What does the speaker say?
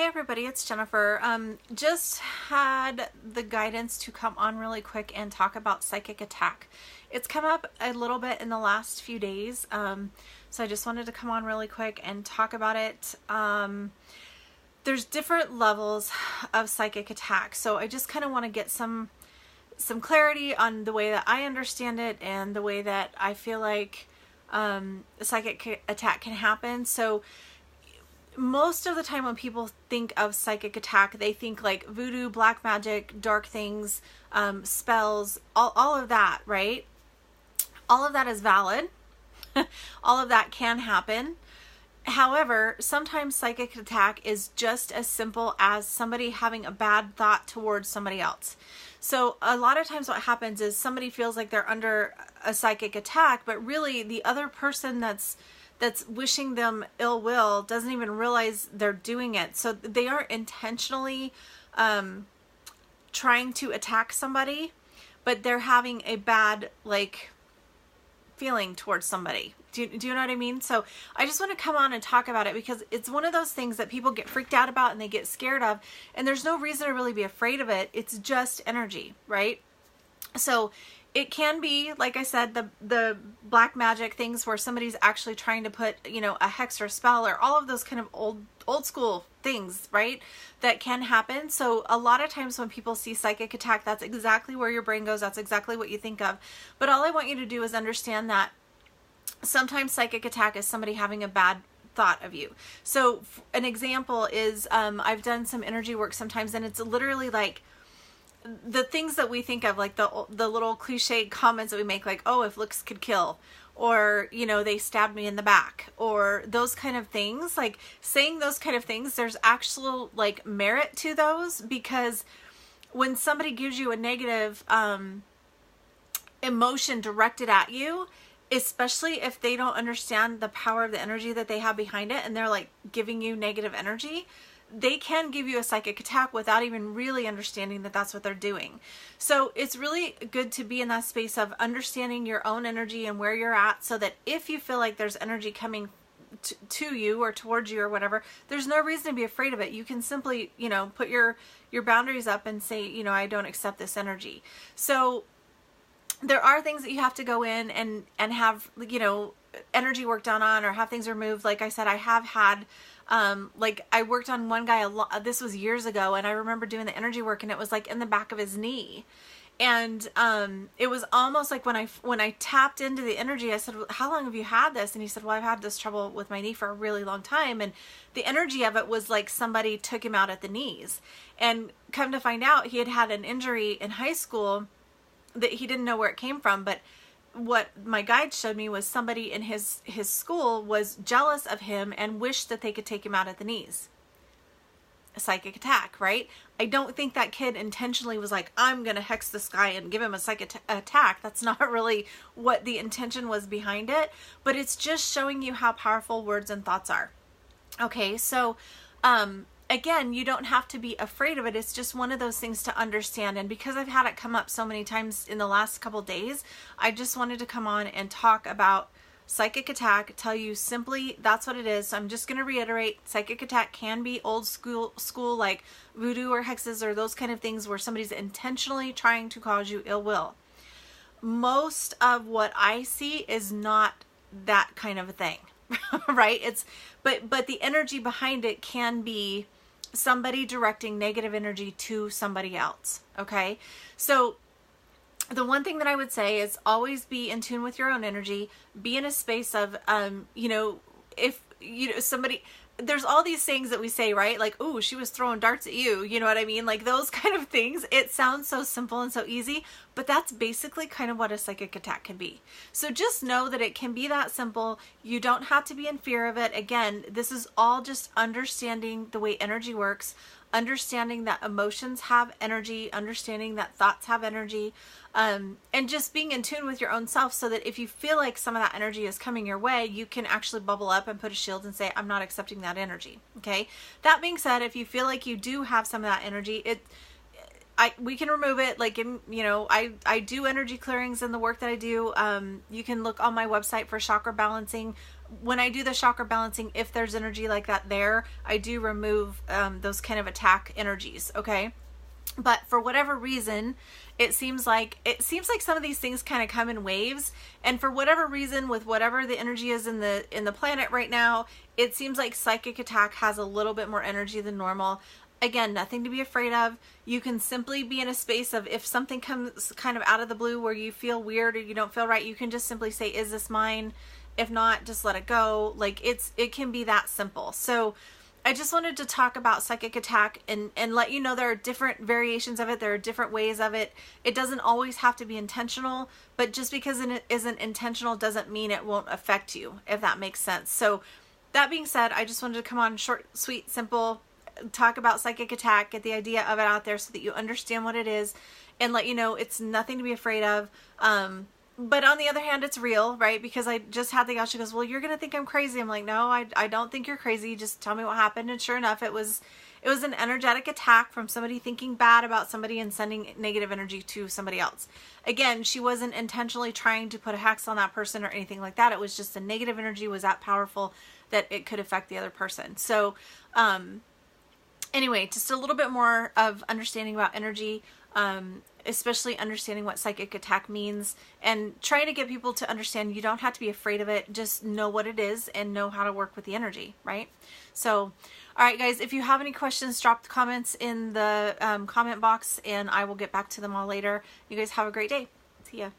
Hey everybody, it's Jennifer. Just had the guidance to come on really quick and talk about psychic attack. It's come up a little bit in the last few days, so I just wanted to come on really quick and talk about it. There's different levels of psychic attack, so I just kind of want to get some clarity on the way that I understand it and the way that I feel like psychic attack can happen. So most of the time when people think of psychic attack, they think like voodoo, black magic, dark things, spells, all of that, right? All of that is valid. All of that can happen. However, sometimes psychic attack is just as simple as somebody having a bad thought towards somebody else. So a lot of times what happens is somebody feels like they're under a psychic attack, but really the other person that's wishing them ill will doesn't even realize they're doing it. So they aren't intentionally trying to attack somebody, but they're having a bad feeling towards somebody. Do you know what I mean? So I just want to come on and talk about it because it's one of those things that people get freaked out about and they get scared of, and there's no reason to really be afraid of it. It's just energy, right? So it can be, like I said, the black magic things where somebody's actually trying to put, a hex or a spell or all of those kind of old school things, right? That can happen. So a lot of times when people see psychic attack, that's exactly where your brain goes. That's exactly what you think of. But all I want you to do is understand that sometimes psychic attack is somebody having a bad thought of you. So an example is, I've done some energy work sometimes, and it's literally like the things that we think of, like the little cliche comments that we make, like, oh, if looks could kill, or, they stabbed me in the back, or those kind of things. Like saying those kind of things, there's actual merit to those, because when somebody gives you a negative emotion directed at you, especially if they don't understand the power of the energy that they have behind it, and they're giving you negative energy, they can give you a psychic attack without even really understanding that that's what they're doing. So it's really good to be in that space of understanding your own energy and where you're at, so that if you feel like there's energy coming to you or towards you or whatever, there's no reason to be afraid of it. You can simply, put your boundaries up and say, I don't accept this energy. So there are things that you have to go in and have, energy work done on, or have things removed. Like I said, I have had, I worked on one guy this was years ago, and I remember doing the energy work, and it was in the back of his knee. And it was almost like when I tapped into the energy, I said, well, how long have you had this? And he said, well, I've had this trouble with my knee for a really long time. And the energy of it was like somebody took him out at the knees. And come to find out, he had had an injury in high school that he didn't know where it came from. But what my guide showed me was somebody in his school was jealous of him and wished that they could take him out at the knees. A psychic attack, right? I don't think that kid intentionally was like, I'm going to hex this guy and give him a psychic attack. That's not really what the intention was behind it, but it's just showing you how powerful words and thoughts are. Okay, so again, you don't have to be afraid of it. It's just one of those things to understand. And because I've had it come up so many times in the last couple days, I just wanted to come on and talk about psychic attack, tell you simply that's what it is. So I'm just going to reiterate, psychic attack can be old school like voodoo or hexes or those kind of things where somebody's intentionally trying to cause you ill will. Most of what I see is not that kind of a thing, right? But the energy behind it can be somebody directing negative energy to somebody else. Okay. So the one thing that I would say is always be in tune with your own energy, be in a space of, if, somebody, there's all these things that we say, right? Like, oh, she was throwing darts at you. You know what I mean? Like those kind of things. It sounds so simple and so easy, but that's basically kind of what a psychic attack can be. So just know that it can be that simple. You don't have to be in fear of it. Again, this is all just understanding the way energy works, understanding that emotions have energy, understanding that thoughts have energy, and just being in tune with your own self, so that if you feel like some of that energy is coming your way, you can actually bubble up and put a shield and say, I'm not accepting that energy. Okay. That being said, if you feel like you do have some of that energy, we can remove it. I do energy clearings in the work that I do. You can look on my website for chakra balancing when I do the chakra balancing, if there's energy like that there, I do remove those kind of attack energies, okay? But for whatever reason, it seems like some of these things kind of come in waves, and for whatever reason, with whatever the energy is in the planet right now, it seems like psychic attack has a little bit more energy than normal. Again, nothing to be afraid of. You can simply be in a space of, if something comes kind of out of the blue where you feel weird or you don't feel right, you can just simply say, is this mine? If not, just let it go. Like, it can be that simple. So I just wanted to talk about psychic attack and let you know there are different variations of it. There are different ways of it. It doesn't always have to be intentional, but just because it isn't intentional doesn't mean it won't affect you, if that makes sense. So that being said, I just wanted to come on short, sweet, simple, talk about psychic attack, get the idea of it out there so that you understand what it is, and let you know it's nothing to be afraid of. But on the other hand, it's real, right? Because I just had the gal, she goes, well, you're going to think I'm crazy. I'm like, no, I don't think you're crazy. Just tell me what happened. And sure enough, it was an energetic attack from somebody thinking bad about somebody and sending negative energy to somebody else. Again, she wasn't intentionally trying to put a hex on that person or anything like that. It was just the negative energy was that powerful that it could affect the other person. So, anyway, just a little bit more of understanding about energy, especially understanding what psychic attack means, and trying to get people to understand you don't have to be afraid of it. Just know what it is and know how to work with the energy, right? So, all right, guys, if you have any questions, drop the comments in the comment box, and I will get back to them all later. You guys have a great day. See ya.